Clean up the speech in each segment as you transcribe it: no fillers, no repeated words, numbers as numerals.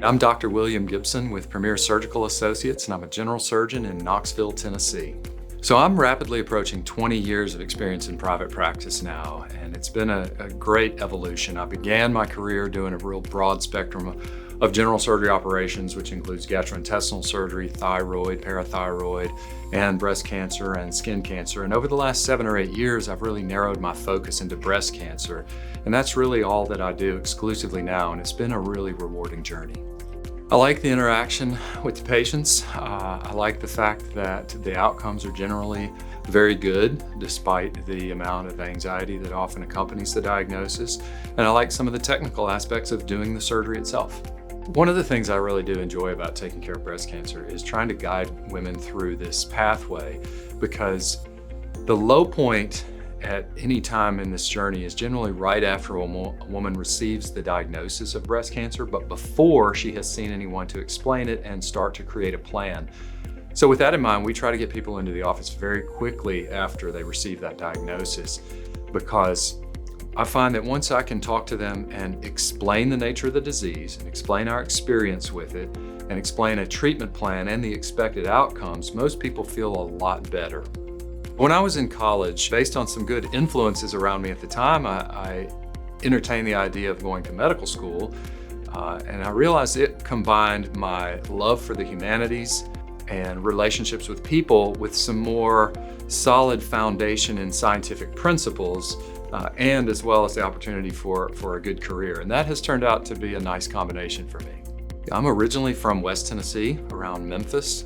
I'm Dr. William Gibson with Premier Surgical Associates, and I'm a general surgeon in Knoxville, Tennessee. So I'm rapidly approaching 20 years of experience in private practice now, and it's been a great evolution. I began my career doing a real broad spectrum of general surgery operations, which includes gastrointestinal surgery, thyroid, parathyroid, and breast cancer and skin cancer. And over the last 7 or 8 years, I've really narrowed my focus into breast cancer. And that's really all that I do exclusively now, and it's been a really rewarding journey. I like the interaction with the patients. I like the fact that the outcomes are generally very good, despite the amount of anxiety that often accompanies the diagnosis. And I like some of the technical aspects of doing the surgery itself. One of the things I really do enjoy about taking care of breast cancer is trying to guide women through this pathway, because the low point at any time in this journey is generally right after a woman receives the diagnosis of breast cancer, but before she has seen anyone to explain it and start to create a plan. So with that in mind, we try to get people into the office very quickly after they receive that diagnosis, because I find that once I can talk to them and explain the nature of the disease and explain our experience with it and explain a treatment plan and the expected outcomes, most people feel a lot better. When I was in college, based on some good influences around me at the time, I entertained the idea of going to medical school, and I realized it combined my love for the humanities and relationships with people with some more solid foundation in scientific principles, and as well as the opportunity for a good career. And that has turned out to be a nice combination for me. I'm originally from West Tennessee, around Memphis,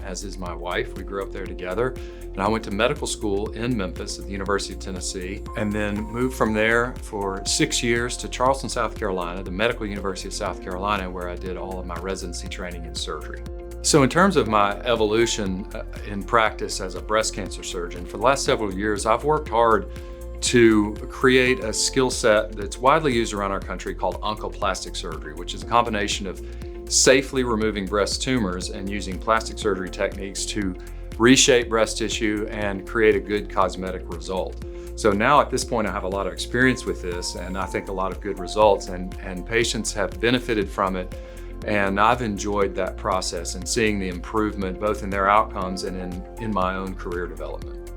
as is my wife. We grew up there together. And I went to medical school in Memphis at the University of Tennessee, and then moved from there for 6 years to Charleston, South Carolina, the Medical University of South Carolina, where I did all of my residency training in surgery. So in terms of my evolution in practice as a breast cancer surgeon, for the last several years, I've worked hard to create a skill set that's widely used around our country called Oncoplastic surgery, which is a combination of safely removing breast tumors and using plastic surgery techniques to reshape breast tissue and create a good cosmetic result. So now at this point, I have a lot of experience with this, and I think a lot of good results, and patients have benefited from it. And I've enjoyed that process and seeing the improvement both in their outcomes and in my own career development.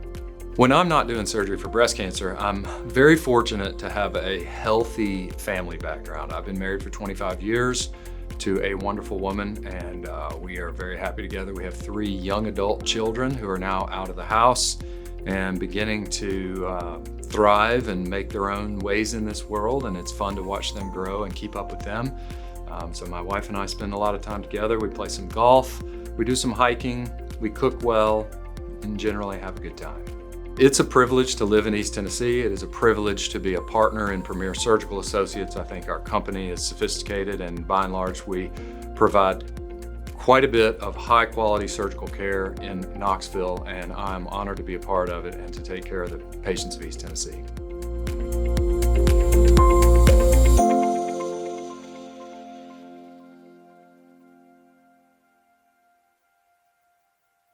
When I'm not doing surgery for breast cancer, I'm very fortunate to have a healthy family background. I've been married for 25 years to a wonderful woman, and we are very happy together. We have 3 young adult children who are now out of the house and beginning to thrive and make their own ways in this world, and it's fun to watch them grow and keep up with them. So my wife and I spend a lot of time together. We play some golf, we do some hiking, we cook well, and generally have a good time. It's a privilege to live in East Tennessee. It is a privilege to be a partner in Premier Surgical Associates. I think our company is sophisticated, and by and large, we provide quite a bit of high quality surgical care in Knoxville, and I'm honored to be a part of it and to take care of the patients of East Tennessee.